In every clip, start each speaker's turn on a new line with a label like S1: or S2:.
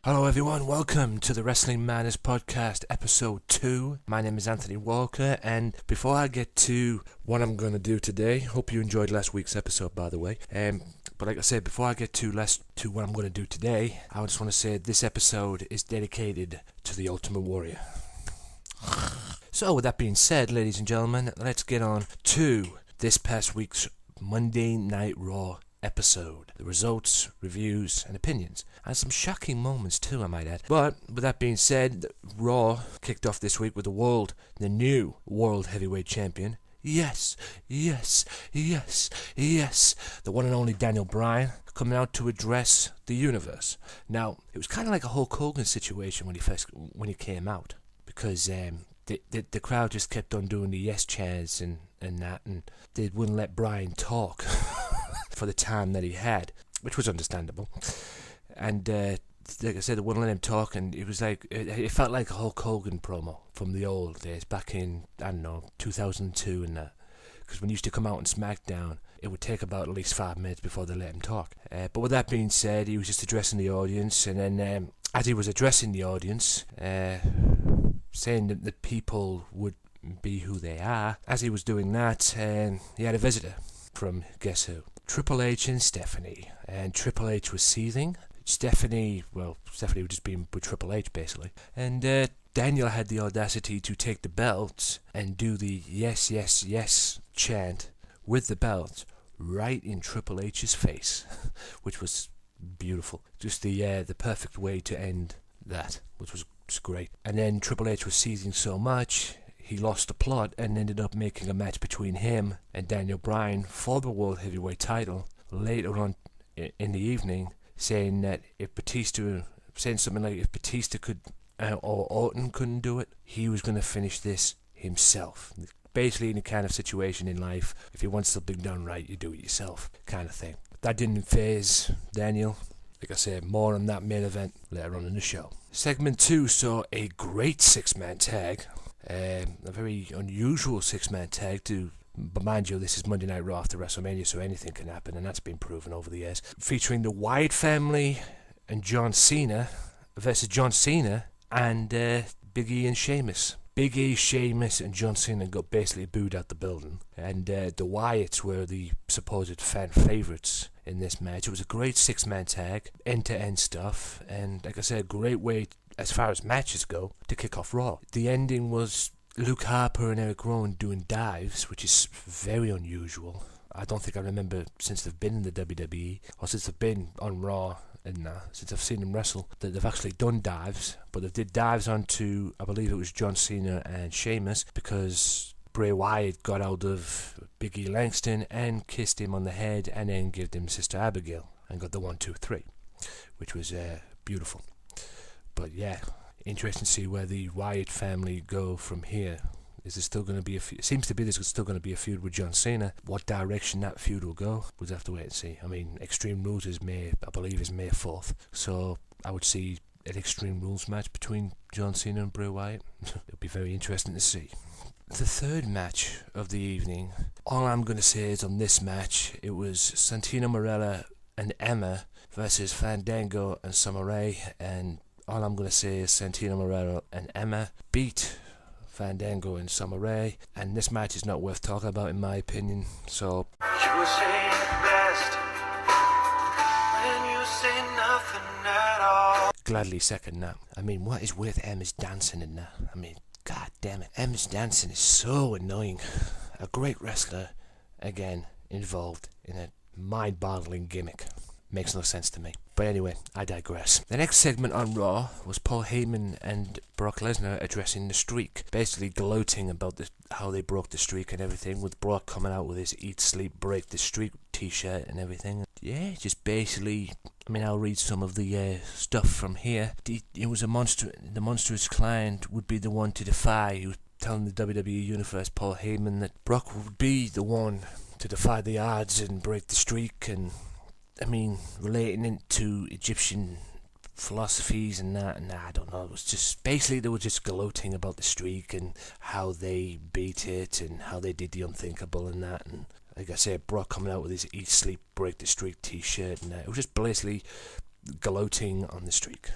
S1: Hello everyone, welcome to the Wrestling Madness Podcast, Episode 2. My name is Anthony Walker, and before I get to what I'm going to do today, hope you enjoyed last week's episode, by the way. But like I said, before I get to what I'm going to do today, I just want to say this episode is dedicated to the Ultimate Warrior. So with that being said, ladies and gentlemen, let's get on to this past week's Monday Night Raw episode. The results, reviews, and opinions. And some shocking moments too, I might add. But with that being said, Raw kicked off this week with the new World Heavyweight Champion. Yes, the one and only Daniel Bryan, coming out to address the universe. Now, it was kind of like a Hulk Hogan situation when he came out, because the crowd just kept on doing the yes chants and that, and they wouldn't let Bryan talk for the time that he had, which was understandable. And like I said, they wouldn't let him talk, and it was like it felt like a Hulk Hogan promo from the old days, back in, I don't know, 2002 and that. Because when he used to come out on Smackdown, it would take about at least 5 minutes before they let him talk. But with that being said, he was just addressing the audience, and then as he was addressing the audience, saying that the people would be who they are, as he was doing that, he had a visitor from, guess who? Triple H and Stephanie. And Triple H was seething. Stephanie was just being with Triple H, basically. And Daniel had the audacity to take the belt and do the yes, yes, yes chant with the belt right in Triple H's face, which was beautiful. Just the perfect way to end that, which was just great. And then Triple H was seething so much, he lost the plot and ended up making a match between him and Daniel Bryan for the World Heavyweight title later on in the evening, saying something like if Batista could or Orton couldn't do it, he was going to finish this himself. Basically, in the kind of situation in life, if you want something done right, you do it yourself, kind of thing. That didn't faze Daniel. Like I said, more on that main event later on in the show. Segment 2 saw a great 6-man tag. A very unusual 6-man tag but mind you, this is Monday Night Raw after WrestleMania, so anything can happen, and that's been proven over the years. Featuring the Wyatt family and John Cena versus John Cena and Big E and Sheamus. Big E, Sheamus, and John Cena got basically booed out the building, and the Wyatts were the supposed fan favourites in this match. It was a great 6-man tag, end-to-end stuff, and like I said, a great way, as far as matches go, to kick off Raw. The ending was Luke Harper and Eric Rowan doing dives, which is very unusual. I don't think I remember since they've been in the WWE, or since they've been on Raw, and since I've seen them wrestle, that they've actually done dives. But they did dives onto, I believe it was John Cena and Sheamus, because Bray Wyatt got out of Big E Langston and kissed him on the head, and then gave him Sister Abigail, and got the 1, 2, 3, which was beautiful. But yeah, interesting to see where the Wyatt family go from here. Is there still going to be it seems to be there's still going to be a feud with John Cena. What direction that feud will go, we'll have to wait and see. I mean, Extreme Rules is May 4th, so I would see an Extreme Rules match between John Cena and Bray Wyatt. It'll be very interesting to see. The third match of the evening, all I'm going to say is on this match, it was Santino Marella and Emma versus Fandango and Summer Rae, and all I'm going to say is Santino Marella and Emma beat Fandango and Summer Rae, and this match is not worth talking about in my opinion, so you say it best when you say nothing at all. Gladly second that. I mean, what is with Emma's dancing in that? I mean, god damn it, Emma's dancing is so annoying. A great wrestler, again, involved in a mind-boggling gimmick. Makes no sense to me. But anyway, I digress. The next segment on Raw was Paul Heyman and Brock Lesnar addressing the streak, basically gloating about how they broke the streak and everything, with Brock coming out with his Eat, Sleep, Break the Streak t-shirt and everything. Yeah, just basically, I mean, I'll read some of the stuff from here. It was the monstrous client would be the one to defy. He was telling the WWE Universe, Paul Heyman, that Brock would be the one to defy the odds and break the streak, and I mean, relating it to Egyptian philosophies and that, and I don't know, it was just, basically they were just gloating about the streak and how they beat it and how they did the unthinkable and that, and like I said, Brock coming out with his Eat, Sleep, Break the Streak t-shirt and that. It was just basically gloating on the streak.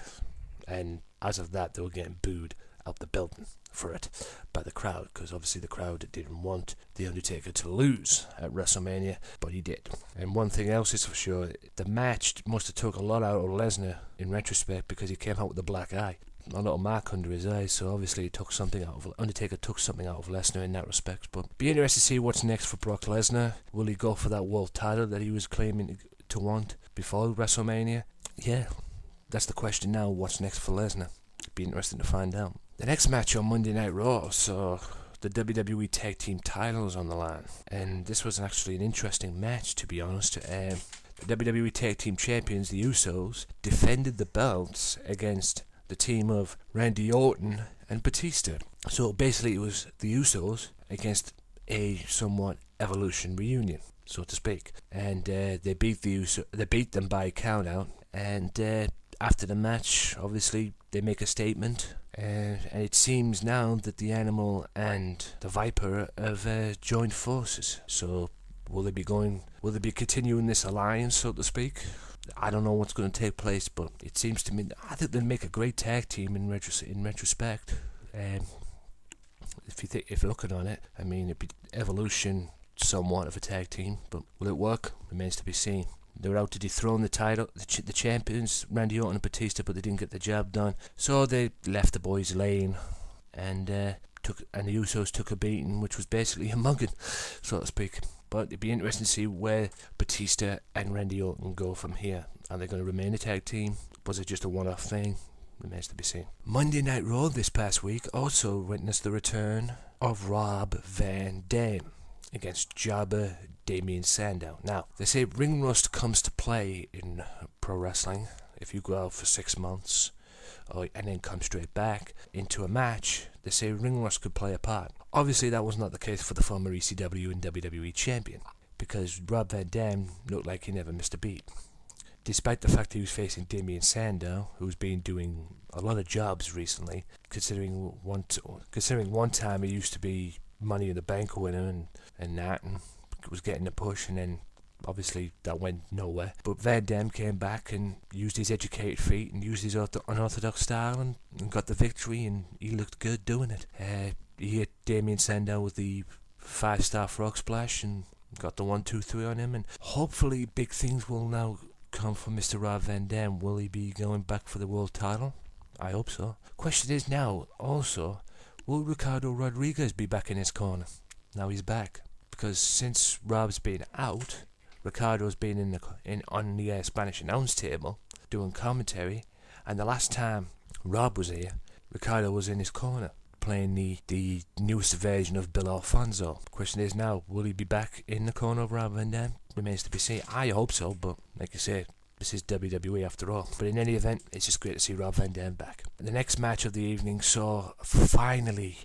S1: and as of that, they were getting booed out the building for it by the crowd, because obviously the crowd didn't want The Undertaker to lose at WrestleMania, but he did. And one thing else is for sure, the match must have took a lot out of Lesnar in retrospect, because he came out with a black eye, a little mark under his eye, so obviously it took something out of Undertaker took something out of Lesnar in that respect. But be interested to see what's next for Brock Lesnar. Will he go for that world title that he was claiming to want before WrestleMania? Yeah, that's the question now. What's next for Lesnar? Be interesting to find out. The next match on Monday Night Raw saw the WWE Tag Team titles on the line, and this was actually an interesting match, to be honest. The WWE Tag Team Champions, the Usos, defended the belts against the team of Randy Orton and Batista. So basically it was the Usos against a somewhat Evolution reunion, so to speak. And they beat them by count out, and after the match, obviously, they make a statement, and it seems now that the Animal and the Viper have joined forces. So, will they be continuing this alliance, so to speak? I don't know what's going to take place, but it seems to me, I think they'll make a great tag team in retrospect. If you're looking on it, I mean, it'd be Evolution, somewhat of a tag team, but will it work? Remains to be seen. They were out to dethrone the champions, Randy Orton and Batista, but they didn't get the job done. So they left the boys' lane, and the Usos took a beating, which was basically a mugging, so to speak. But it'd be interesting to see where Batista and Randy Orton go from here. Are they going to remain a tag team? Was it just a one-off thing? Remains to be seen. Monday Night Raw this past week also witnessed the return of Rob Van Dam against Jobber Damien Sandow. Now, they say ring rust comes to play in pro wrestling if you go out for 6 months and then come straight back into a match. They say ring rust could play a part. Obviously, that was not the case for the former ECW and WWE champion, because Rob Van Dam looked like he never missed a beat. Despite the fact he was facing Damien Sandow, who's been doing a lot of jobs recently, considering one time he used to be Money in the Bank winner and was getting a push, and then obviously that went nowhere. But Van Dam came back and used his educated feet and used his unorthodox style and got the victory, and he looked good doing it. He hit Damien Sandow with the 5-star frog splash and got the 1-2-3 on him, and hopefully big things will now come from Mr. Rob Van Dam. Will he be going back for the world title? I hope so. Question is now also, will Ricardo Rodriguez be back in his corner? Now he's back, because since Rob's been out, Ricardo's been on the Spanish announce table doing commentary, and the last time Rob was here, Ricardo was in his corner playing the newest version of Bill Alfonso. Question is now, will he be back in the corner of Rob Van Dam? Remains to be seen. I hope so, but like I say, this is WWE after all. But in any event, it's just great to see Rob Van Dam back. The next match of the evening saw finally,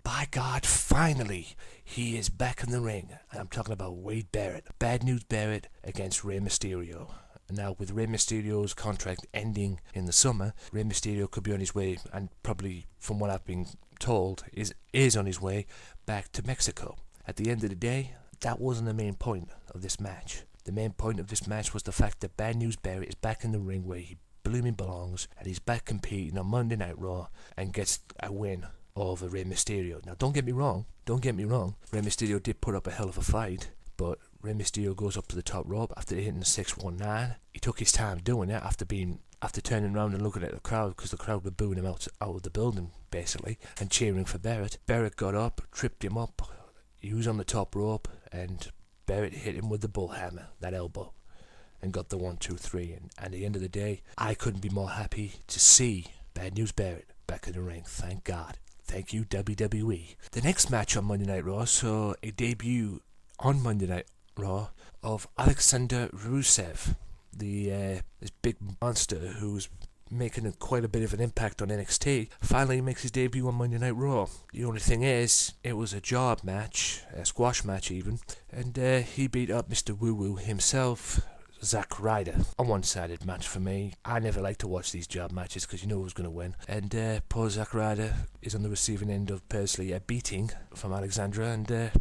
S1: by God, finally, he is back in the ring. And I'm talking about Wade Barrett. Bad News Barrett against Rey Mysterio. Now, with Rey Mysterio's contract ending in the summer, Rey Mysterio could be on his way, and probably, from what I've been told, is on his way back to Mexico. At the end of the day, that wasn't the main point of this match. The main point of this match was the fact that Bad News Barrett is back in the ring where he blooming belongs, and he's back competing on Monday Night Raw and gets a win over Rey Mysterio. Now, don't get me wrong. Rey Mysterio did put up a hell of a fight, but Rey Mysterio goes up to the top rope after hitting the 619. He took his time doing it after turning around and looking at the crowd, because the crowd were booing him out of the building, basically, and cheering for Barrett. Barrett got up, tripped him up. He was on the top rope, and Barrett hit him with the bullhammer, that elbow, and got the 1-2-3. And at the end of the day, I couldn't be more happy to see Bad News Barrett back in the ring. Thank God. Thank you, WWE. The next match on Monday Night Raw saw a debut on Monday Night Raw of Alexander Rusev, this big monster who's making quite a bit of an impact on NXT, finally makes his debut on Monday Night Raw. The only thing is, it was a job match, a squash match even, and he beat up Mr. Woo Woo himself, Zack Ryder. A one-sided match for me. I never like to watch these job matches because you know who's going to win. And poor Zack Ryder is on the receiving end of personally a beating from Alexandra, and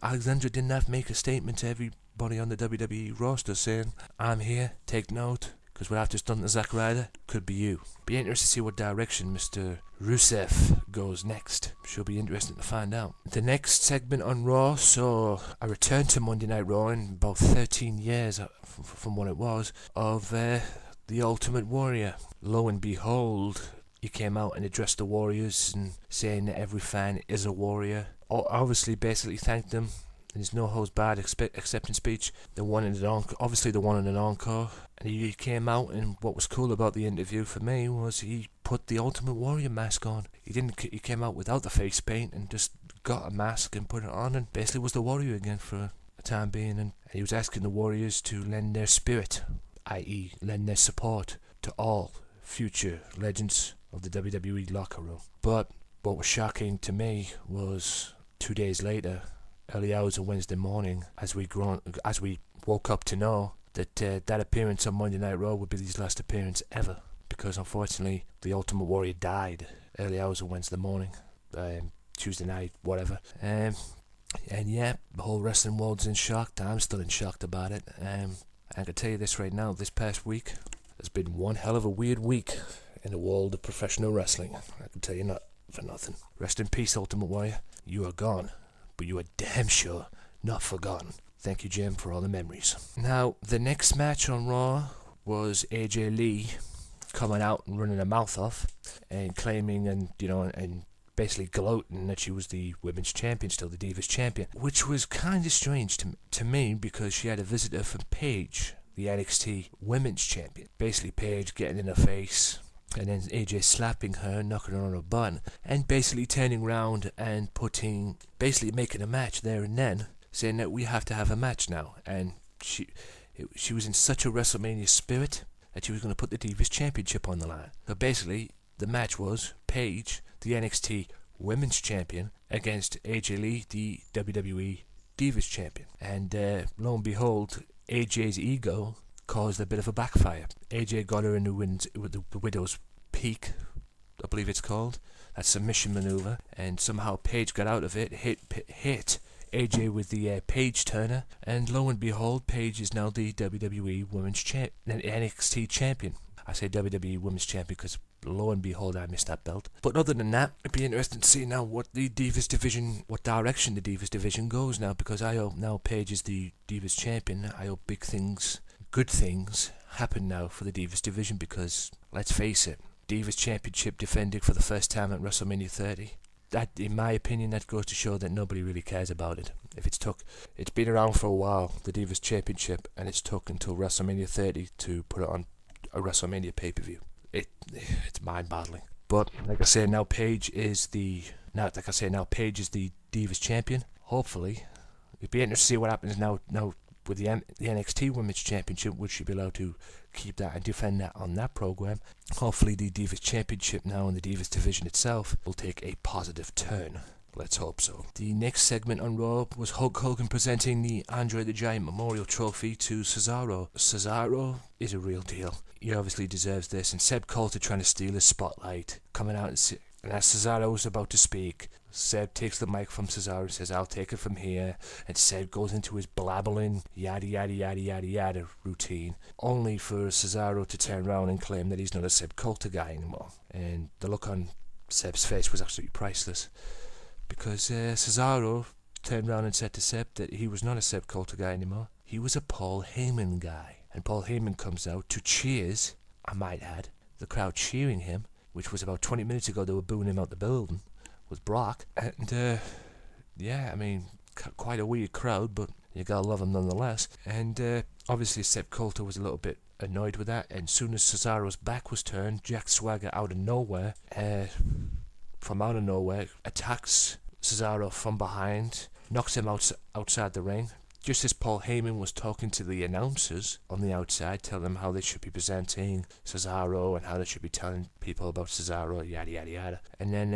S1: Alexandra didn't have to make a statement to everybody on the WWE roster saying, I'm here, take note, because because what I've just done to Zack Ryder could be you. Be interested to see what direction Mr. Rusev goes next. Should be interesting to find out. The next segment on Raw saw a return to Monday Night Raw in about 13 years from what it was, of the Ultimate Warrior. Lo and behold, he came out and addressed the Warriors and saying that every fan is a warrior. Obviously, basically thanked them in his no-holds-barred acceptance speech. Obviously the one in an encore. And he came out, and what was cool about the interview for me was he put the Ultimate Warrior mask on. He came out without the face paint and just got a mask and put it on, and basically was the Warrior again for a time being. And he was asking the Warriors to lend their spirit, i.e. lend their support to all future legends of the WWE locker room. But what was shocking to me was 2 days later, early hours of Wednesday morning, as we woke up to know that that appearance on Monday Night Raw would be his last appearance ever, because unfortunately the Ultimate Warrior died early hours of Wednesday morning, Tuesday night, whatever. And yeah, the whole wrestling world's in shock. I'm still in shock about it. I can tell you this right now, this past week has been one hell of a weird week in the world of professional wrestling. I can tell you not for nothing. Rest in peace, Ultimate Warrior. You are gone, but you are damn sure not forgotten. Thank you, Jim, for all the memories. Now, the next match on Raw was AJ Lee coming out and running her mouth off and claiming and basically gloating that she was the women's champion, still the Divas champion, which was kind of strange to me, because she had a visitor from Paige, the NXT women's champion. Basically, Paige getting in her face, and then AJ slapping her, knocking her on her bun, and basically turning around and basically making a match there and then, saying that we have to have a match now. And she was in such a WrestleMania spirit that she was going to put the Divas Championship on the line. So basically, the match was Paige, the NXT Women's Champion, against AJ Lee, the WWE Divas Champion. And lo and behold, AJ's ego caused a bit of a backfire. AJ got her in the Widow's Peak, I believe it's called, that submission maneuver, and somehow Paige got out of it, hit AJ with the Paige Turner, and lo and behold, Paige is now the WWE Women's NXT Champion. I say WWE Women's Champion because lo and behold, I missed that belt. But other than that, it'd be interesting to see now what direction the Divas Division goes now, because I hope now Paige is the Divas Champion. I hope good things happen now for the Divas Division, because let's face it, Divas Championship defended for the first time at WrestleMania 30. That, in my opinion, that goes to show that nobody really cares about it. It's been around for a while, the Divas Championship, and it's took until WrestleMania 30 to put it on a WrestleMania pay-per-view. It's mind-boggling. But like I say, now Paige is the Divas Champion. Hopefully, it'd be interesting to see what happens now with the NXT Women's Championship. Would she be allowed to keep that and defend that on that program? Hopefully, the Divas Championship now and the Divas Division itself will take a positive turn. Let's hope so. The next segment on Raw was Hulk Hogan presenting the Andre the Giant Memorial Trophy to Cesaro. Cesaro is a real deal. He obviously deserves this, and Seb Coulter trying to steal his spotlight, coming out and as Cesaro was about to speak, Seb takes the mic from Cesaro and says, "I'll take it from here," and Seb goes into his blabbling yada yada yada yada yada routine, only for Cesaro to turn around and claim that he's not a Seb Coulter guy anymore. And the look on Seb's face was absolutely priceless, because Cesaro turned around and said to Seb that he was not a Seb Coulter guy anymore. He was a Paul Heyman guy. And Paul Heyman comes out to cheers, I might add, the crowd cheering him, which was about 20 minutes ago they were booing him out the building with Brock. And yeah, I mean, quite a weird crowd, but you gotta love him nonetheless. And obviously Seb Coulter was a little bit annoyed with that, and soon as Cesaro's back was turned, Jack Swagger out of nowhere, attacks Cesaro from behind, knocks him outside the ring. Just as Paul Heyman was talking to the announcers on the outside, telling them how they should be presenting Cesaro and how they should be telling people about Cesaro, yada yada yada. And then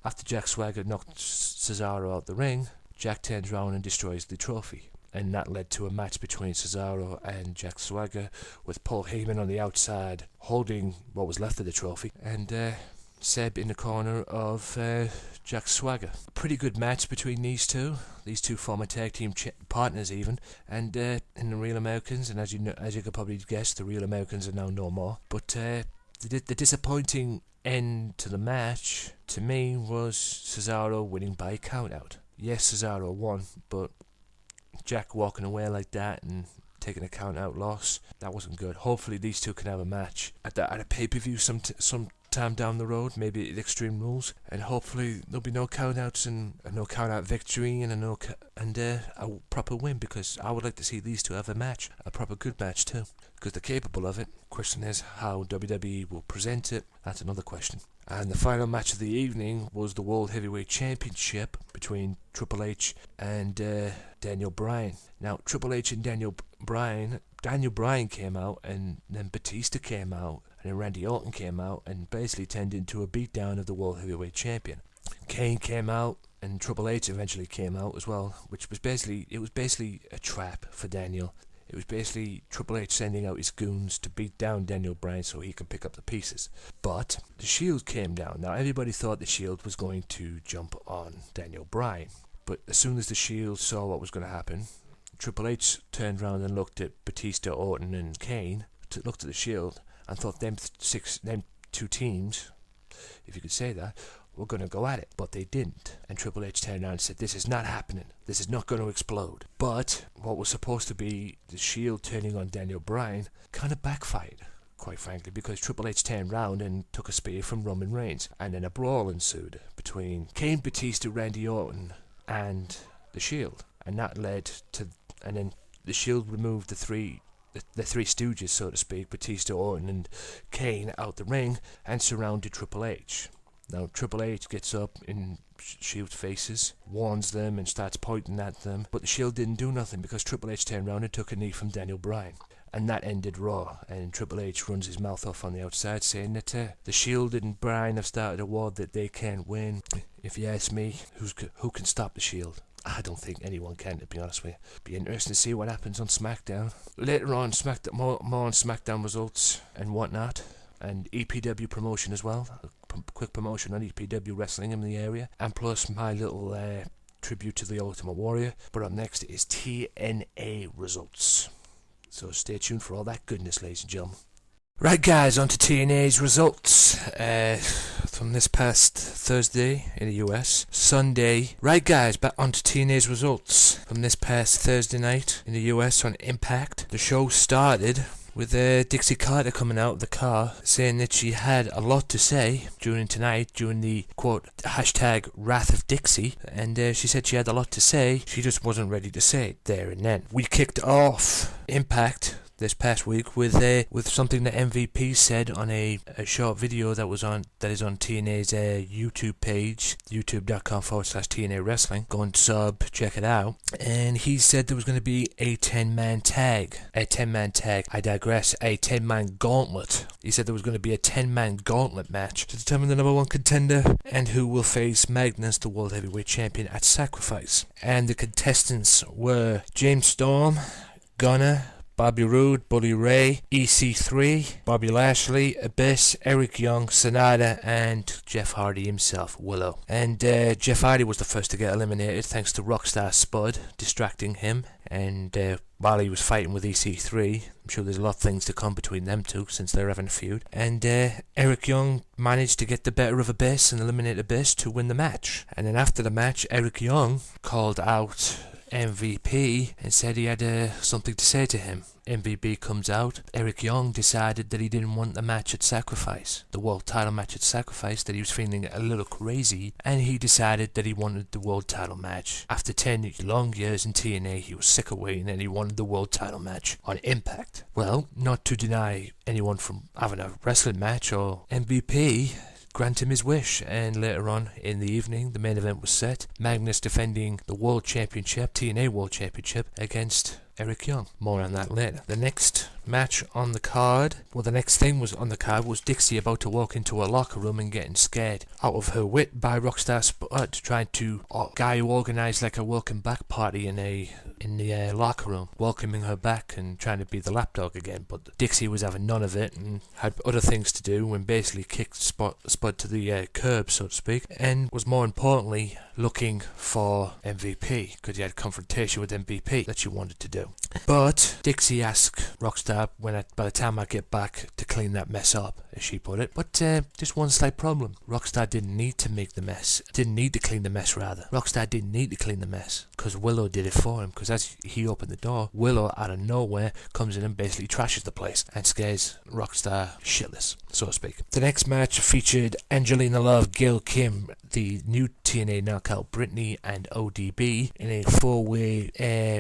S1: after Jack Swagger knocked Cesaro out the ring, Jack turns around and destroys the trophy. And that led to a match between Cesaro and Jack Swagger, with Paul Heyman on the outside holding what was left of the trophy. And Seb in the corner of Jack Swagger. Pretty good match between these two former tag team partners even, and in the Real Americans, and as you could probably guess, the Real Americans are now no more. But the disappointing end to the match to me was Cesaro winning by countout. Yes, Cesaro won, but Jack walking away like that and taking a countout loss, that wasn't good. Hopefully these two can have a match at a pay-per-view some time down the road, maybe at Extreme Rules, and hopefully there'll be no countouts and a no countout victory and a proper win, because I would like to see these two have a match, a proper good match too, because they're capable of it. Question is how WWE will present it. That's another question. And the final match of the evening was the World Heavyweight Championship between Triple H and Daniel Bryan. Now, Triple H and Daniel Bryan came out, and then Batista came out, and then Randy Orton came out, and basically turned into a beatdown of the World Heavyweight Champion. Kane came out, and Triple H eventually came out as well, which was basically a trap for Daniel. It was basically Triple H sending out his goons to beat down Daniel Bryan so he could pick up the pieces. But the Shield came down. Now, everybody thought the Shield was going to jump on Daniel Bryan, but as soon as the Shield saw what was going to happen, Triple H turned around and looked at Batista, Orton, and Kane, looked at the Shield, and thought them two teams, if you could say that, were going to go at it, but they didn't. And Triple H turned around and said, "This is not happening. This is not going to explode." But what was supposed to be the Shield turning on Daniel Bryan kind of backfired, quite frankly, because Triple H turned around and took a spear from Roman Reigns, and then a brawl ensued between Kane, Batista, Randy Orton, and the Shield, and that led to, and then the Shield removed the three stooges, so to speak, Batista, Orton, and Kane, out the ring and surrounded Triple H. Now, Triple H gets up in Shield's faces, warns them, and starts pointing at them, but the Shield didn't do nothing because Triple H turned around and took a knee from Daniel Bryan. And that ended Raw, and Triple H runs his mouth off on the outside, saying that the Shield and Bryan have started a war that they can't win. If you ask me, who can stop the Shield? I don't think anyone can, to be honest with you. Be interesting to see what happens on SmackDown. Later on, more on SmackDown results and whatnot, and EPW promotion as well. Quick promotion on EPW wrestling in the area, and plus my little tribute to the Ultimate Warrior. But up next is TNA results, so stay tuned for all that goodness, ladies and gentlemen. Right, guys, on to TNA's results from this past Thursday in the US. Sunday. Right, guys, back on to TNA's results from this past Thursday night in the US on Impact. The show started with Dixie Carter coming out of the car saying that she had a lot to say during the quote hashtag Wrath of Dixie, and she said she had a lot to say, she just wasn't ready to say it there and then. We kicked off Impact this past week with something that MVP said on a short video that is on TNA's YouTube page, youtube.com/TNA Wrestling. Go and sub, check it out. And he said there was going to be a 10-man tag. I digress, a 10-man gauntlet. He said there was going to be a 10-man gauntlet match to determine the number one contender and who will face Magnus, the World Heavyweight Champion, at Sacrifice. And the contestants were James Storm, Gunner, Bobby Roode, Bully Ray, EC3, Bobby Lashley, Abyss, Eric Young, Sonata, and Jeff Hardy himself, Willow. And Jeff Hardy was the first to get eliminated thanks to Rockstar Spud distracting him, and while he was fighting with EC3, I'm sure there's a lot of things to come between them two since they're having a feud. And Eric Young managed to get the better of Abyss and eliminate Abyss to win the match. And then after the match, Eric Young called out MVP and said he had something to say to him. MVP comes out. Eric Young decided that he didn't want the match at Sacrifice, the world title match at Sacrifice, that he was feeling a little crazy, and he decided that he wanted the world title match. After 10 long years in TNA, he was sick of waiting and he wanted the world title match on Impact. Well, not to deny anyone from having a wrestling match, or MVP grant him his wish, and later on in the evening the main event was set. Magnus defending the World Championship, TNA World Championship, against Eric Young. More on that later. The next match on the card, the next thing was on the card was Dixie about to walk into a locker room and getting scared out of her wit by Rockstar Spud, trying to guy who organised like a welcome back party in a in the locker room, welcoming her back and trying to be the lapdog again. But Dixie was having none of it and had other things to do, and basically kicked Spud to the curb, so to speak, and was more importantly looking for MVP, because he had confrontation with MVP that she wanted to do. But Dixie asked Rockstar by the time I get back to clean that mess up, as she put it. But just one slight problem. Rockstar didn't need to make the mess. Didn't need to clean the mess, rather. Rockstar didn't need to clean the mess, because Willow did it for him. Because as he opened the door, Willow out of nowhere comes in and basically trashes the place and scares Rockstar shitless, so to speak. The next match featured Angelina Love, Gail Kim, the new TNA Knockout Brittany, and ODB in a 4-way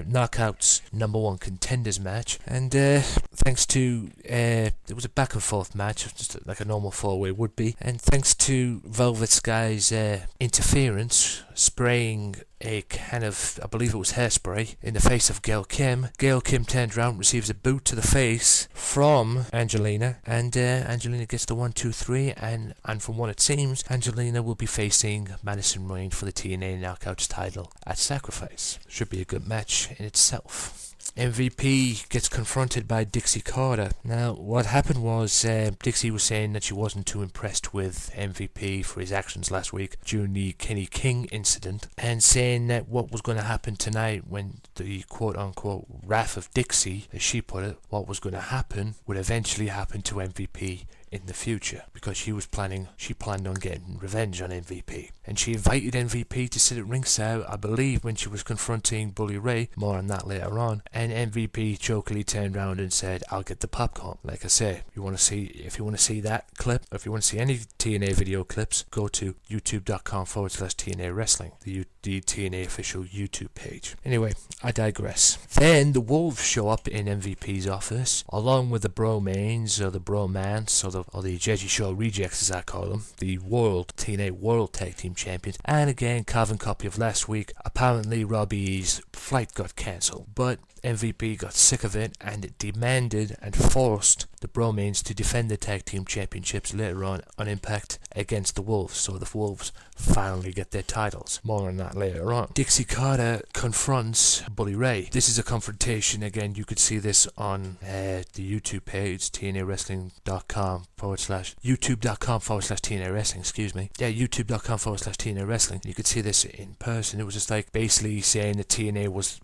S1: Knockouts #1 contenders match. And thanks to it was a back and forth match, just like a normal 4-way would be. And thanks to Velvet Sky's interference, spraying a can of, I believe it was hairspray, in the face of Gail Kim. Gail Kim turns around, receives a boot to the face from Angelina, and Angelina gets the 1, 2, 3, and from what it seems, Angelina will be facing Madison Rayne for the TNA Knockouts title at Sacrifice. Should be a good match in itself. MVP gets confronted by Dixie Carter. Now, what happened was Dixie was saying that she wasn't too impressed with MVP for his actions last week during the Kenny King incident, and saying that what was going to happen tonight when the quote-unquote wrath of Dixie, as she put it, what was going to happen would eventually happen to MVP in the future, because she planned on getting revenge on MVP, and she invited MVP to sit at ringside, I believe, when she was confronting Bully Ray. More on that later on. And MVP jokingly turned around and said, "I'll get the popcorn." Like I say, if you want to see that clip, or if you want to see any TNA video clips, go to youtube.com/TNA Wrestling, the TNA official YouTube page. Anyway, I digress. Then the Wolves show up in MVP's office, along with the Bromains, or the Bromance, or the Jersey Shore Rejects, as I call them, the TNA World Tag Team Champions. And again, carbon copy of last week, apparently Robbie's flight got cancelled, but MVP got sick of it and demanded and forced the Bromains to defend the Tag Team Championships later on Impact against the Wolves, so the Wolves finally get their titles. More on that later on. Dixie Carter confronts Bully Ray. This is a confrontation, again, you could see this on the YouTube page, TNAWrestling.com youtube.com/TNA Wrestling, excuse me. Yeah, youtube.com/TNA Wrestling. You could see this in person. It was just like basically saying that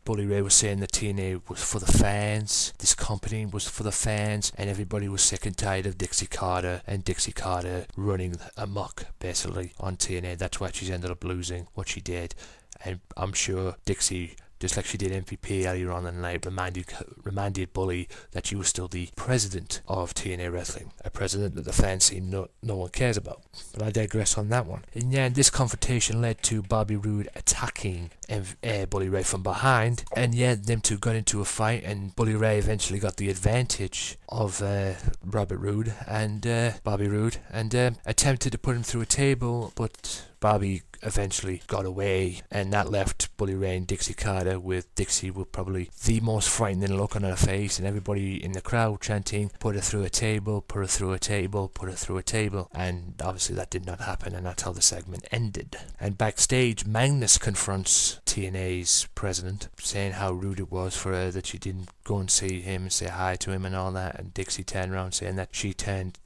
S1: Bully Ray was saying that TNA was for the fans, this company was for the fans, and everybody was sick and tired of Dixie Carter running amok basically on TNA. That's why she's ended up losing what she did, and I'm sure Dixie, just like she did MVP earlier on in the night, reminded Bully that she was still the president of TNA Wrestling, a president that the fans seem no one cares about. But I digress on that one. And yeah, this confrontation led to Bobby Roode attacking Bully Ray from behind, and yeah, them two got into a fight, and Bully Ray eventually got the advantage of Bobby Roode and attempted to put him through a table, but Bobby eventually got away, and that left Bully Ray and Dixie Carter with Dixie with probably the most frightening look on her face, and everybody in the crowd chanting, "Put her through a table, put her through a table, put her through a table." And obviously that did not happen, and that's how the segment ended. And backstage, Magnus confronts TNA's president, saying how rude it was for her that she didn't go and see him and say hi to him and all that, and Dixie turned around saying that he turned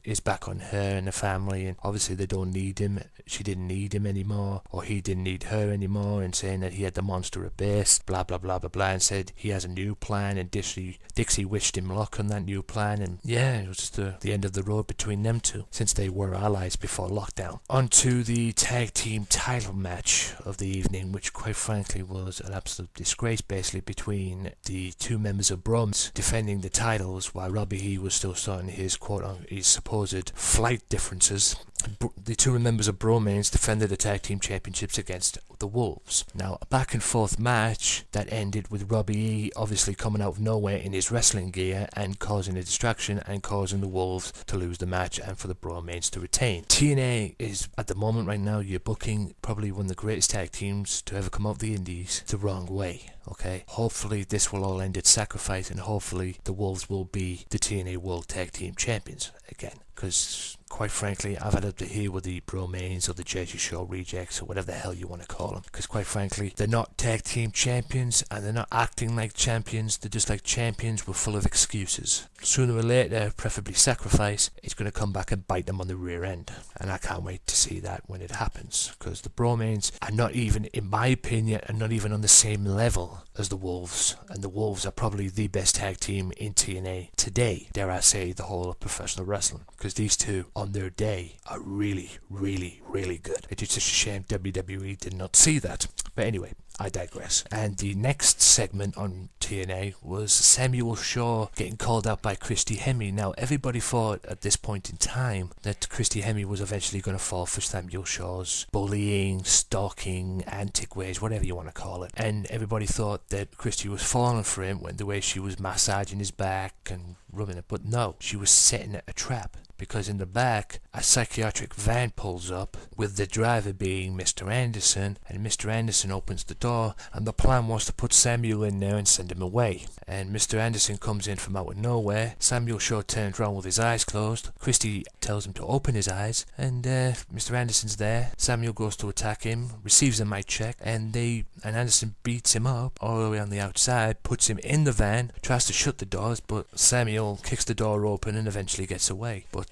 S1: his back on her and the family, and obviously they don't need him. She didn't need him anymore, or he didn't need her anymore, and saying that he had the monster at base, blah blah blah blah blah, and said he has a new plan, and Dixie wished him luck on that new plan. And yeah, it was just the end of the road between them two, since they were allies before lockdown. On to the tag team title match of the evening, which quite frankly was an absolute disgrace, basically, between the two members of Bromans defending the titles, while Robbie he was still starting his his supposed flight differences. The two members of Bromans defended the tag team championships against the Wolves. Now, a back and forth match that ended with Robbie E obviously coming out of nowhere in his wrestling gear and causing a distraction and causing the Wolves to lose the match and for the Bromans to retain. TNA is, at the moment right now, you're booking probably one of the greatest tag teams to ever come out of the indies the wrong way. Okay, hopefully this will all end at Sacrifice, and hopefully the Wolves will be the TNA World Tag Team Champions again. because quite frankly, I've had up to here with the Bromains or the Jersey Shore Rejects or whatever the hell you want to call them, because quite frankly, they're not tag team champions and they're not acting like champions. They're just like champions with full of excuses. Sooner or later, preferably Sacrifice, it's going to come back and bite them on the rear end, and I can't wait to see that when it happens, because the Bromains are not even, in my opinion, are not even on the same level as the Wolves, and the Wolves are probably the best tag team in TNA today, dare I say, the whole of professional wrestling, because these two on their day are really, really, really good. It's just a shame WWE did not see that. But anyway, I digress. And the next segment on TNA was Samuel Shaw getting called out by Christy Hemme. Now, everybody thought at this point in time that Christy Hemme was eventually going to fall for Samuel Shaw's bullying, stalking, antic ways, whatever you want to call it. And everybody thought that Christy was falling for him when the way she was massaging his back and rubbing it. But no, she was setting a trap. Because in the back, a psychiatric van pulls up, with the driver being Mr. Anderson, and Mr. Anderson opens the door, and the plan was to put Samuel in there and send him away. And Mr. Anderson comes in from out of nowhere. Samuel Shaw turns around with his eyes closed. Christy tells him to open his eyes, and Mr. Anderson's there. Samuel goes to attack him, receives a mic check, and Anderson beats him up all the way on the outside, puts him in the van, tries to shut the doors, but Samuel kicks the door open and eventually gets away. But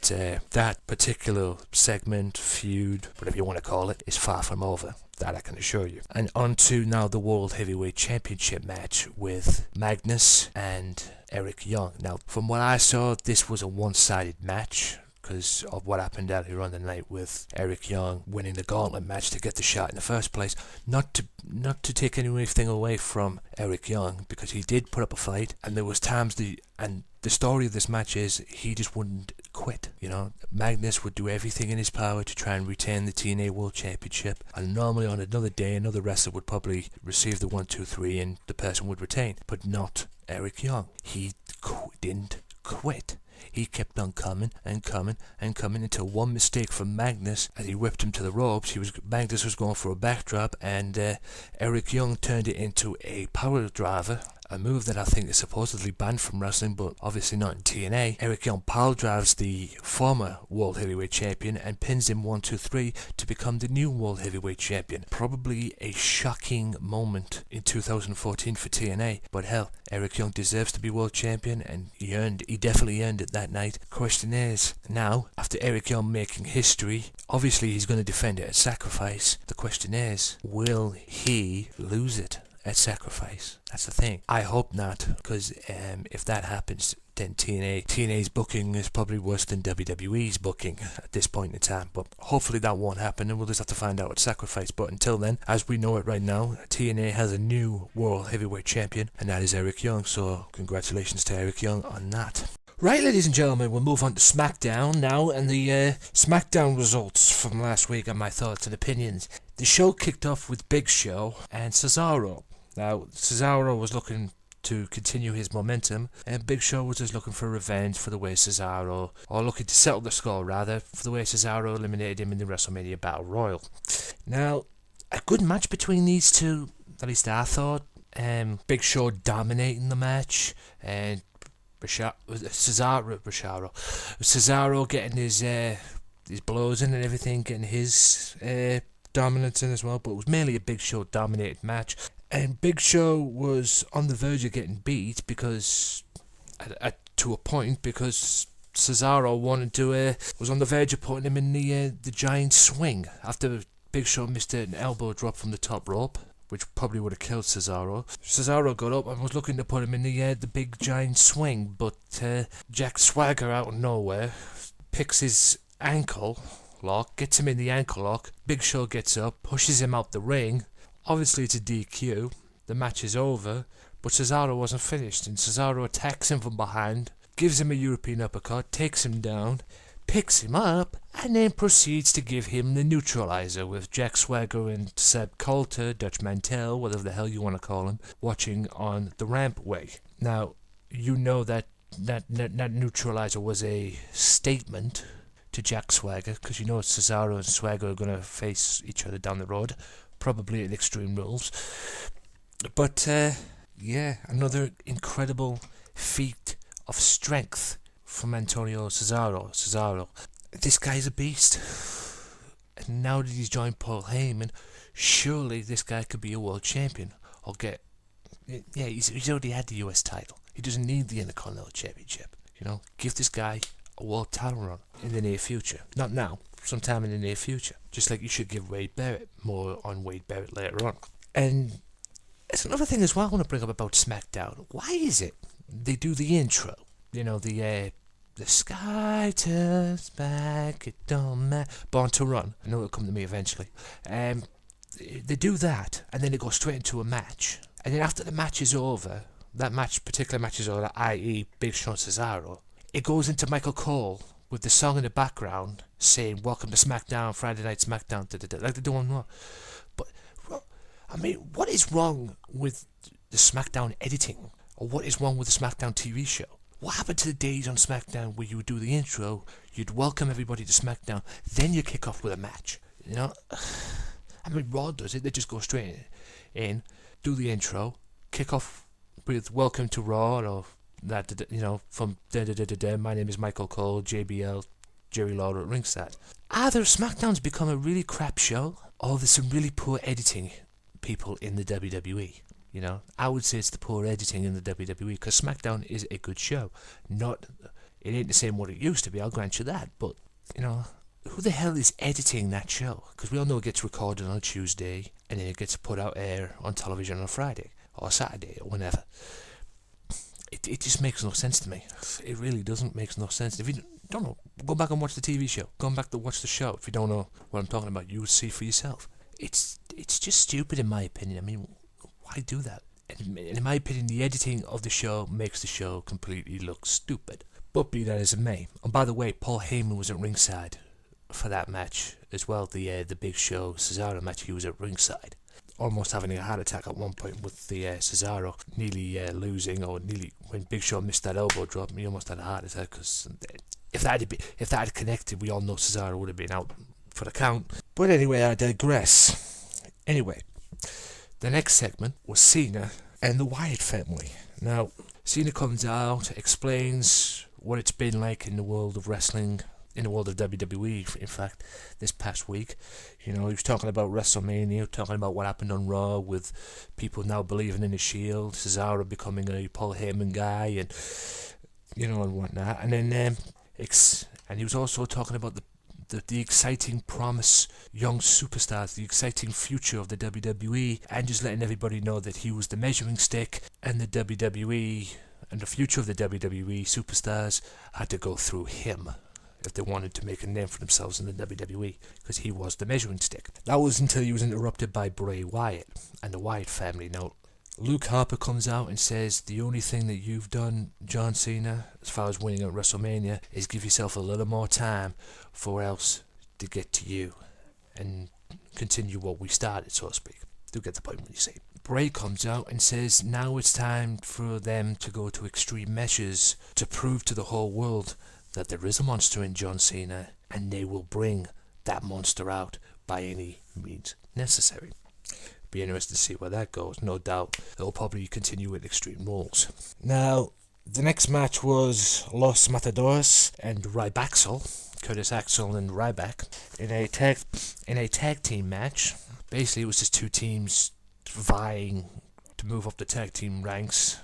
S1: that particular segment, feud, whatever you want to call it, is far from over. That I can assure you. And on to now the World Heavyweight Championship match with Magnus and Eric Young. Now, from what I saw, this was a one-sided match, because of what happened earlier on the night with Eric Young winning the gauntlet match to get the shot in the first place. Not to take anything away from Eric Young, because he did put up a fight, and there was times the story of this match is he just wouldn't quit. You know, Magnus would do everything in his power to try and retain the TNA World Championship, and normally on another day another wrestler would probably receive the 1, 2, 3 and the person would retain, but not Eric Young. He didn't quit. He kept on coming and coming and coming until one mistake from Magnus, as he whipped him to the ropes. Magnus was going for a backdrop, and Eric Young turned it into a power driver, a move that I think is supposedly banned from wrestling, but obviously not in TNA. Eric Young power drives the former World Heavyweight Champion and pins him 1, 2, 3 to become the new World Heavyweight Champion. Probably a shocking moment in 2014 for TNA, but hell, Eric Young deserves to be World Champion, and he definitely earned it that night. Question is, now, after Eric Young making history, obviously he's going to defend it at Sacrifice. The question is, will he lose it at Sacrifice? That's the thing. I hope not, because if that happens, then TNA's booking is probably worse than WWE's booking at this point in time. But hopefully that won't happen, and we'll just have to find out at Sacrifice. But until then, as we know it right now, TNA has a new World Heavyweight Champion, and that is Eric Young. So congratulations to Eric Young on that. Right, ladies and gentlemen, we'll move on to SmackDown now, and the SmackDown results from last week and my thoughts and opinions. The show kicked off with Big Show and Cesaro. Now, Cesaro was looking to continue his momentum, and Big Show was just looking for revenge for the way Cesaro, or looking to settle the score rather, for the way Cesaro eliminated him in the WrestleMania Battle Royal. Now, a good match between these two, at least I thought. Big Show dominating the match, and Cesaro getting his blows in and everything, getting his dominance in as well, but it was mainly a Big Show dominated match. And Big Show was on the verge of getting beat because, to a point, because Cesaro was on the verge of putting him in the giant swing after Big Show missed an elbow drop from the top rope, which probably would have killed Cesaro. Cesaro got up and was looking to put him in the big giant swing, but Jack Swagger out of nowhere picks his ankle lock, gets him in the ankle lock. Big Show gets up, pushes him out the ring. Obviously it's a DQ, the match is over, but Cesaro wasn't finished, and Cesaro attacks him from behind, gives him a European uppercut, takes him down, picks him up, and then proceeds to give him the neutralizer, with Jack Swagger and Seb Coulter, Dutch Mantel, whatever the hell you want to call him, watching on the rampway. Now, you know that neutralizer was a statement to Jack Swagger, because you know Cesaro and Swagger are going to face each other down the road, probably at Extreme Rules. But, another incredible feat of strength from Antonio Cesaro. This guy's a beast. And now that he's joined Paul Heyman, surely this guy could be a world champion. Or get... Yeah, he's already had the US title. He doesn't need the Intercontinental Championship. You know, give this guy a world title run in the near future. Not now, sometime in the near future. Just like you should give Wade Barrett more on Wade Barrett later on. And it's another thing as well I want to bring up about SmackDown. Why is it they do the intro? You know, the sky turns back, it don't matter. Born to Run. I know it'll come to me eventually. They do that, and then it goes straight into a match. And then after the match is over, particular match is over, i.e. Big Show and Cesaro, it goes into Michael Cole with the song in the background saying, "Welcome to SmackDown, Friday Night SmackDown," like they're doing Raw. But, I mean, what is wrong with the SmackDown editing? Or what is wrong with the SmackDown TV show? What happened to the days on SmackDown where you would do the intro, you'd welcome everybody to SmackDown, then you kick off with a match? You know? I mean, Raw does it. They just go straight in, do the intro, kick off with "Welcome to Raw," or that, you know, from my name is Michael Cole, JBL, Jerry Lawler at ringside. Either SmackDown's become a really crap show, or there's some really poor editing people in the WWE. You know, I would say it's the poor editing in the WWE, because SmackDown is a good show. It ain't the same what it used to be, I'll grant you that, but, you know, who the hell is editing that show? Because we all know it gets recorded on a Tuesday, and then it gets put out air on television on a Friday, or Saturday, or whenever. It just makes no sense to me. It really doesn't make no sense. If you don't know, go back and watch the TV show. Go back to watch the show. If you don't know what I'm talking about, you will see for yourself. It's just stupid in my opinion. I mean, why do that? And in my opinion, the editing of the show makes the show completely look stupid. But be that as it may. And by the way, Paul Heyman was at ringside for that match as well. The Big Show Cesaro match, he was at ringside. Almost having a heart attack at one point with the Cesaro nearly losing, or nearly when Big Show missed that elbow drop, he almost had a heart attack, because if that had connected, we all know Cesaro would have been out for the count. But anyway, I digress. Anyway, the next segment was Cena and the Wyatt family. Now, Cena comes out, explains what it's been like in the world of wrestling, in the world of WWE, in fact, this past week. You know, he was talking about WrestleMania, talking about what happened on Raw with people now believing in the Shield, Cesaro becoming a Paul Heyman guy, and, you know, and whatnot. And then, and he was also talking about the exciting promise, young superstars, the exciting future of the WWE, and just letting everybody know that he was the measuring stick, and the WWE, and the future of the WWE superstars had to go through him if they wanted to make a name for themselves in the WWE, because he was the measuring stick. That was until he was interrupted by Bray Wyatt and the Wyatt family. Now, Luke Harper comes out and says, "The only thing that you've done, John Cena, as far as winning at WrestleMania, is give yourself a little more time for else to get to you and continue what we started," so to speak. Do get the point when you say. Bray comes out and says now it's time for them to go to extreme measures to prove to the whole world that there is a monster in John Cena, and they will bring that monster out by any means necessary. Be interested to see where that goes. No doubt they'll probably continue with Extreme Rules. Now, the next match was Los Matadores and Ryback, Curtis Axel and Ryback, in a tag team match. Basically, it was just two teams vying to move up the tag team ranks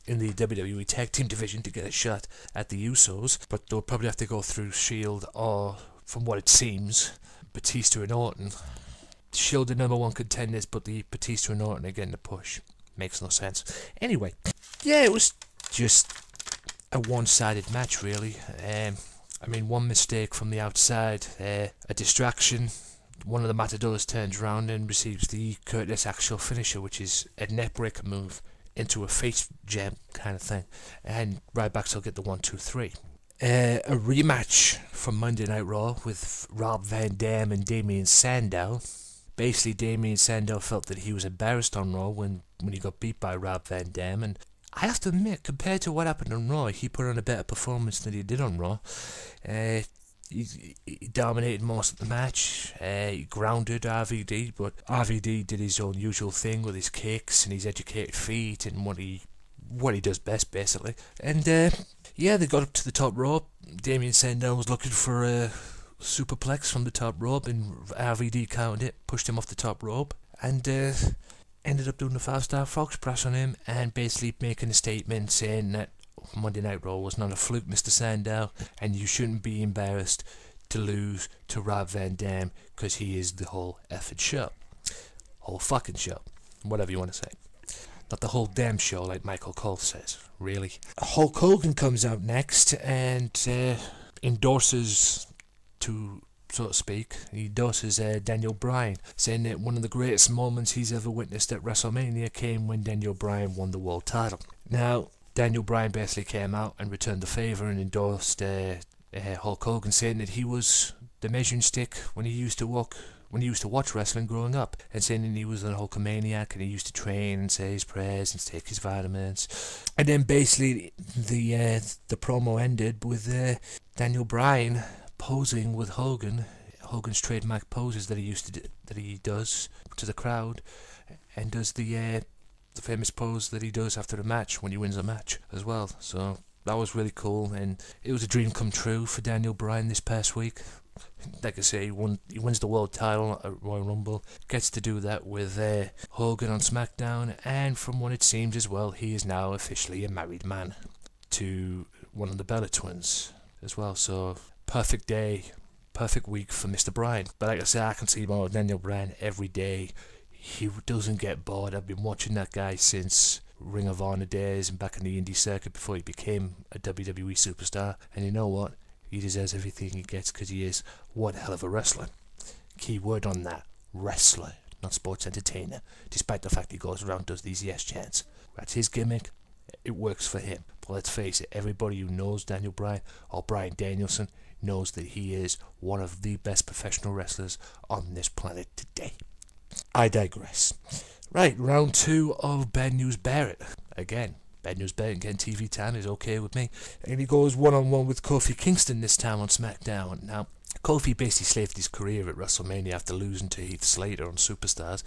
S1: in the WWE tag team division to get a shot at the Usos, but they'll probably have to go through Shield, or, from what it seems, Batista and Orton. Shield the number one contenders, but the Batista and Orton are getting the push. Makes no sense. Anyway, yeah, it was just a one-sided match, really. I mean, one mistake from the outside, a distraction. One of the Matadors turns around and receives the Curtis Axel finisher, which is a neckbreaker move into a face jam kind of thing, and Ryback will get the 1-2-3. A rematch from Monday Night Raw with Rob Van Dam and Damien Sandow. Basically, Damien Sandow felt that he was embarrassed on Raw when he got beat by Rob Van Dam, and I have to admit, compared to what happened on Raw, he put on a better performance than he did on Raw. He dominated most of the match. He grounded RVD, but RVD did his own usual thing with his kicks and his educated feet and what he does best, basically. And Yeah, they got up to the top rope. Damien Sandow was looking for a superplex from the top rope, and RVD counted it, pushed him off the top rope, and ended up doing the 5-star Fox press on him, and basically making a statement saying that Monday Night Raw was not a fluke, Mr. Sandow, and you shouldn't be embarrassed to lose to Rob Van Dam, because he is the whole effing show. Whole fucking show. Whatever you want to say. Not the whole damn show, like Michael Cole says. Really. Hulk Hogan comes out next and endorses, to so to speak, he endorses Daniel Bryan, saying that one of the greatest moments he's ever witnessed at WrestleMania came when Daniel Bryan won the world title. Now, Daniel Bryan basically came out and returned the favour and endorsed Hulk Hogan, saying that he was the measuring stick when he used to watch wrestling growing up, and saying that he was a Hulkamaniac and he used to train and say his prayers and take his vitamins. And then basically the promo ended with Daniel Bryan posing with Hogan's trademark poses that he does to the crowd, and does the famous pose that he does after the match when he wins a match as well. So that was really cool, and it was a dream come true for Daniel Bryan this past week. Like I say, he wins the world title at Royal Rumble, gets to do that with Hogan on SmackDown, and from what it seems as well, he is now officially a married man to one of the Bella twins as well. So perfect day, perfect week for Mr. Bryan. But like I say, I can see more of Daniel Bryan every day. He doesn't get bored. I've been watching that guy since Ring of Honor days and back in the indie circuit before he became a WWE superstar. And you know what? He deserves everything he gets, because he is one hell of a wrestler. Key word on that, wrestler, not sports entertainer. Despite the fact he goes around and does these yes chants. That's his gimmick. It works for him. But let's face it, everybody who knows Daniel Bryan or Bryan Danielson knows that he is one of the best professional wrestlers on this planet today. I digress. Right, round 2 of Bad News Barrett. Again, Bad News Barrett getting TV time is okay with me. And he goes one-on-one with Kofi Kingston this time on SmackDown. Now, Kofi basically slaved his career at WrestleMania after losing to Heath Slater on Superstars,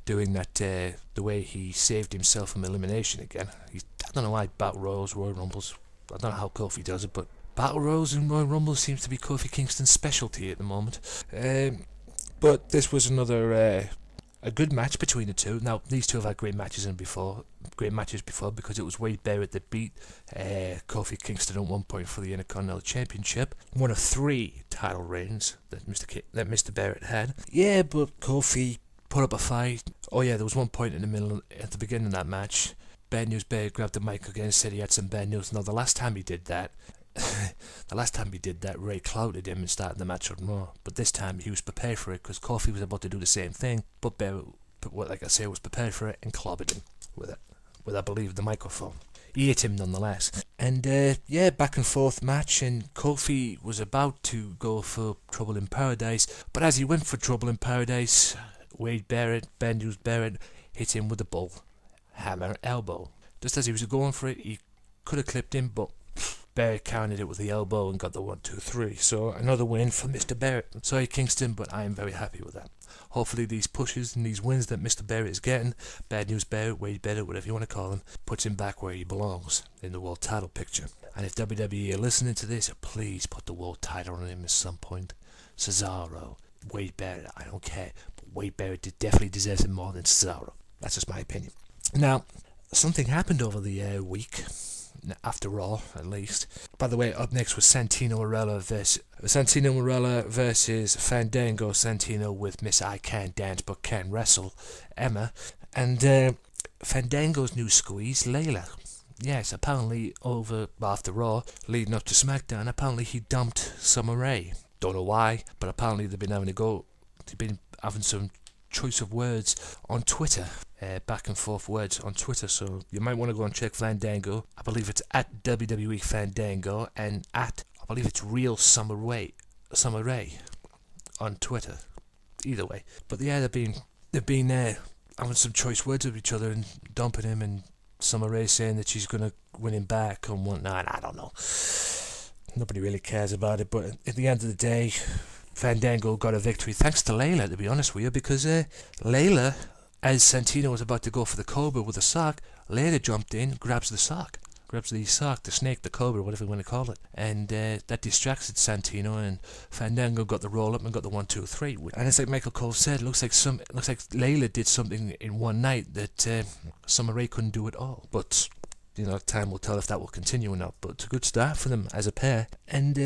S1: doing that the way he saved himself from elimination again. I don't know why Battle Royals, Royal Rumbles, I don't know how Kofi does it, but Battle Royals and Royal Rumbles seems to be Kofi Kingston's specialty at the moment. But this was another a good match between the two. Now, these two have had great matches before, because it was Wade Barrett that beat Kofi Kingston at one point for the Intercontinental Championship. One of 3 title reigns that Mr. Barrett had. Yeah, but Kofi put up a fight. Oh yeah, there was one point in the middle, at the beginning of that match, Bad News Barrett grabbed the mic again and said he had some bad news. Now, the last time he did that, Ray clouted him and started the match on Raw. But this time he was prepared for it, because Kofi was about to do the same thing, but Barrett, like I say, was prepared for it and clobbered him with I believe, the microphone. He hit him nonetheless. And back and forth match, and Kofi was about to go for Trouble in Paradise, but as he went for Trouble in Paradise, Wade Barrett, Bad News Barrett, hit him with the bull hammer elbow. Just as he was going for it, he could have clipped him, but Barrett counted it with the elbow and got the 1, 2, 3. So another win for Mr. Barrett. Sorry, Kingston, but I am very happy with that. Hopefully these pushes and these wins that Mr. Barrett is getting, Bad News Barrett, Wade Barrett, whatever you want to call him, puts him back where he belongs, in the world title picture. And if WWE are listening to this, please put the world title on him at some point. Cesaro, Wade Barrett, I don't care, but Wade Barrett definitely deserves it more than Cesaro. That's just my opinion. Now, something happened over the week, after Raw, at least. By the way, up next was Santino Marella versus Fandango. Santino with Miss I Can't Dance But Can Wrestle, Emma. And Fandango's new squeeze, Layla. Yes, apparently after Raw, leading up to SmackDown, apparently he dumped Summer Rae. Don't know why, but apparently they've been having some choice of words on Twitter, back and forth words on Twitter, so you might want to go and check Fandango. I believe it's at WWE Fandango, and I believe it's Real Summer Rae on Twitter. Either way, but yeah, they've been having some choice words with each other and dumping him, and Summer Rae saying that she's gonna win him back and whatnot. I don't know. Nobody really cares about it, but at the end of the day, Fandango got a victory thanks to Layla, to be honest with you, because Layla, as Santino was about to go for the Cobra with a sock, Layla jumped in, grabs the sock, grabs the sock, the snake, the cobra, whatever you want to call it, and that distracted Santino, and Fandango got the roll up and got the 1-2-3. And it's like Michael Cole said, looks like Layla did something in one night that Summer Rae couldn't do at all. But time will tell if that will continue or not. But it's a good start for them as a pair, and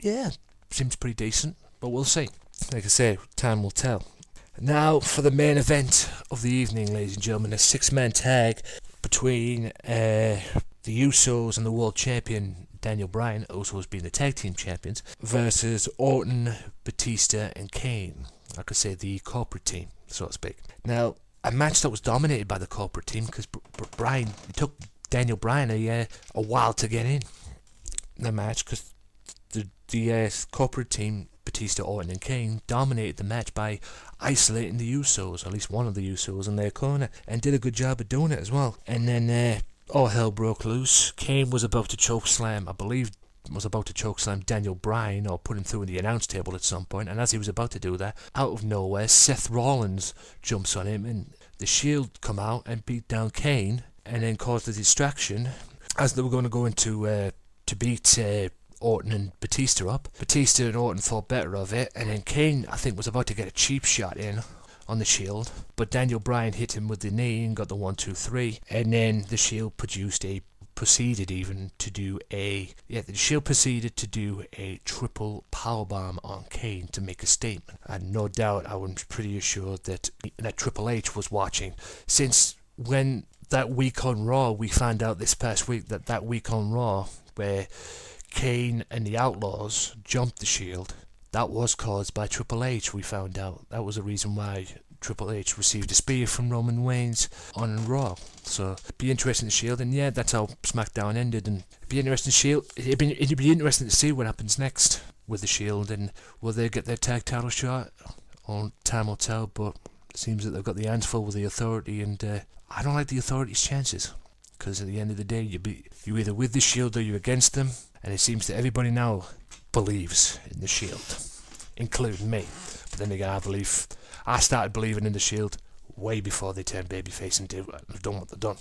S1: yeah, seems pretty decent. But we'll see. Like I say, time will tell. Now for the main event of the evening, ladies and gentlemen, a 6-man tag between the Usos and the world champion Daniel Bryan, Usos being the tag team champions, versus Orton, Batista and Kane. I could say the corporate team, so to speak. Now, a match that was dominated by the corporate team, because it took Daniel Bryan a while to get in the match, because the corporate team, Batista, Orton and Kane, dominated the match by isolating the Usos, at least one of the Usos, in their corner, and did a good job of doing it as well. And then all hell broke loose. Kane was about to chokeslam, I believe, Daniel Bryan, or put him through in the announce table at some point, and as he was about to do that, out of nowhere, Seth Rollins jumps on him, and the Shield come out and beat down Kane, and then caused a distraction, as they were going to go into to beat Orton and Batista up. Batista and Orton thought better of it, and then Kane, I think, was about to get a cheap shot in on the Shield, but Daniel Bryan hit him with the knee and got the 1-2-3, and then the Shield proceeded to do a triple powerbomb on Kane to make a statement. And no doubt, I was pretty assured that Triple H was watching, since when that week on Raw, we found out this past week that week on Raw where Kane and the Outlaws jumped the Shield, that was caused by Triple H. We found out that was the reason why Triple H received a spear from Roman Reigns on Raw. So it'd be interesting to Shield, and yeah, that's how SmackDown ended. And it'd be interesting to Shield. It'd be interesting to see what happens next with the Shield, and will they get their tag title shot? Or time will tell. But it seems that they've got the hands full with the Authority, and I don't like the Authority's chances, because at the end of the day, you're either with the Shield or you're against them. And it seems that everybody now believes in the Shield, including me. But then again, I started believing in the Shield way before they turned babyface and done what they've done.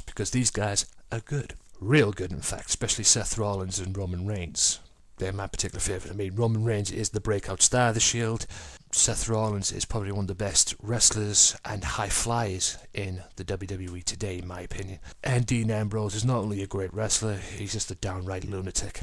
S1: Because these guys are good. Real good, in fact. Especially Seth Rollins and Roman Reigns. They're my particular favourite. I mean, Roman Reigns is the breakout star of the Shield. Seth Rollins is probably one of the best wrestlers and high flyers in the WWE today, in my opinion. And Dean Ambrose is not only a great wrestler, he's just a downright lunatic.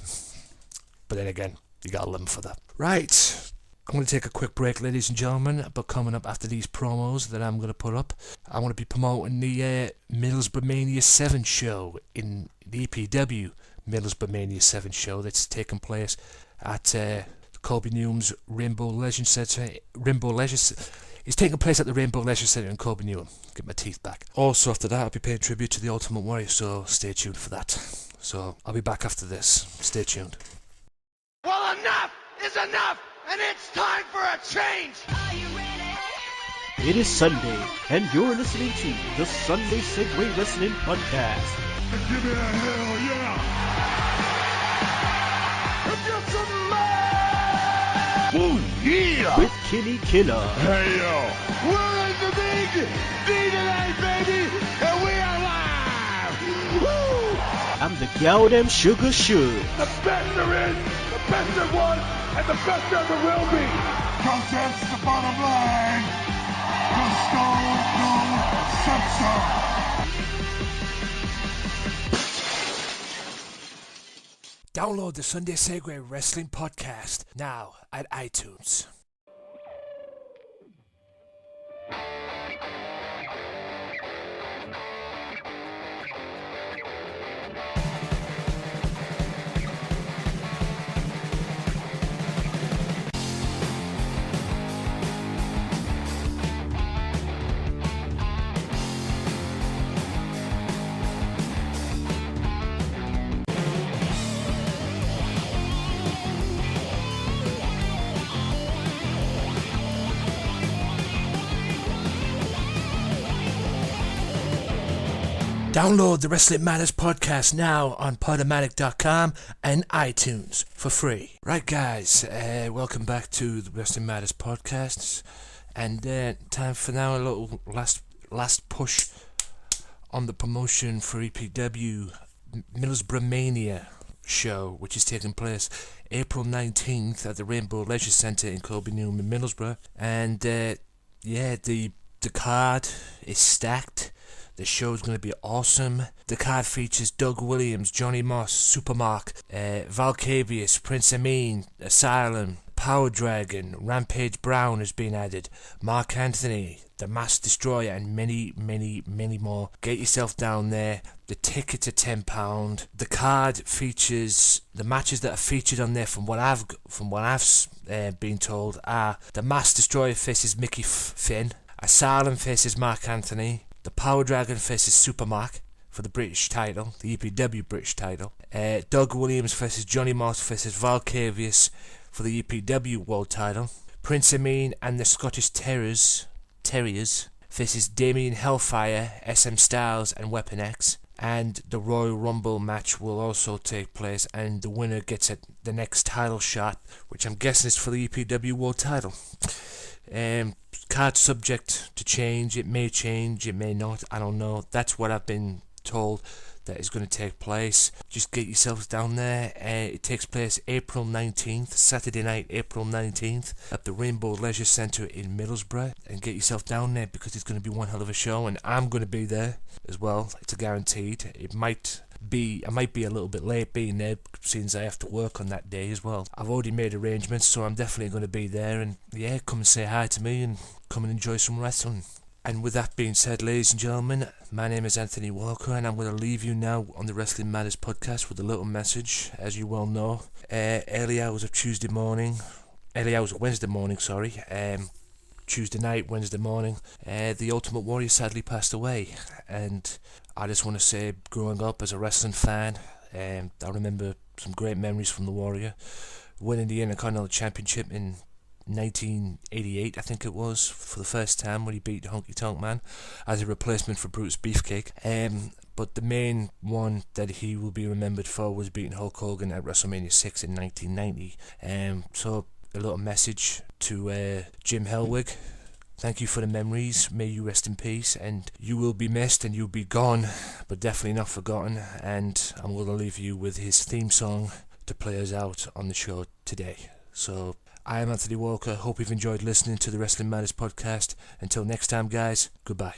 S1: But then again, you gotta love him for that. Right, I'm going to take a quick break, ladies and gentlemen, but coming up after these promos that I'm going to put up, I want to be promoting the Middlesbrough Mania 7 show in the EPW Middlesbrough Mania 7 show that's taking place at Coulby Newham's Rainbow Leisure Centre. It's taking place at the Rainbow Leisure Centre in Coulby Newham. Get my teeth back. Also after that, I'll be paying tribute to the Ultimate Warrior, so stay tuned for that. So I'll be back after this. Stay tuned.
S2: Well, enough is enough, and it's time for a change. Are you ready?
S3: It is Sunday, and you're listening to the Sunday Segway Wrestling Podcast.
S2: Give me a hell yeah! Get some love! Ooh, yeah!
S3: With Kenny Killer.
S2: Hey, yo! We're in the big D tonight, baby! And we are live! Woo!
S3: I'm the Goddamn Sugar Should.
S2: The best there is, the best there was, and the best there ever will be! Cause that's the bottom line! The Stone Cold Simpson!
S1: Download the Sunday Segway Wrestling Podcast now at iTunes. Download the Wrestling Matters podcast now on Podomatic.com and iTunes for free. Right, guys, welcome back to the Wrestling Matters podcast, and time for now a little last push on the promotion for EPW Middlesbrough Mania show, which is taking place April 19th at the Rainbow Leisure Centre in Coulby, Newham, Middlesbrough. And the card is stacked. The show's going to be awesome. The card features Doug Williams, Johnny Moss, Supermark, Valcavius, Prince Amin, Asylum, Power Dragon, Rampage Brown has been added, Mark Anthony, The Mass Destroyer, and many, many, many more. Get yourself down there. The tickets are £10. The card features the matches that are featured on there. From what I've been told, are the Mass Destroyer faces Mickey Finn, Asylum faces Mark Anthony, the Power Dragon faces Supermark for the British title, the EPW British title. Doug Williams faces Johnny Moss faces Valcavius for the EPW World title. Prince Amin and the Scottish Terriers faces Damien Hellfire, SM Styles and Weapon X. And the Royal Rumble match will also take place, and the winner gets the next title shot, which I'm guessing is for the EPW World title. Card subject to change. It may change, it may not, I don't know. That's what I've been told that is going to take place. Just get yourselves down there. It takes place April 19th, Saturday night, April 19th, at the Rainbow Leisure Centre in Middlesbrough. And get yourself down there, because it's going to be one hell of a show, and I'm going to be there as well. It's a guaranteed. I might be a little bit late being there, since I have to work on that day as well. I've already made arrangements, so I'm definitely going to be there. And yeah, come and say hi to me and come and enjoy some wrestling. And with that being said, ladies and gentlemen, my name is Anthony Walker, and I'm going to leave you now on the Wrestling Matters podcast with a little message. As you well know, early hours of Wednesday morning, Tuesday night, Wednesday morning, the Ultimate Warrior sadly passed away. And I just want to say, growing up as a wrestling fan, I remember some great memories from the Warrior, winning the Intercontinental Championship in 1988, I think it was, for the first time, when he beat Honky Tonk Man as a replacement for Brutus Beefcake. But the main one that he will be remembered for was beating Hulk Hogan at WrestleMania 6 in 1990. So a little message to Jim Hellwig. Thank you for the memories. May you rest in peace, and you will be missed and you'll be gone, but definitely not forgotten. And I'm going to leave you with his theme song to play us out on the show today. So I am Anthony Walker. Hope you've enjoyed listening to the Wrestling Matters podcast. Until next time, guys, goodbye.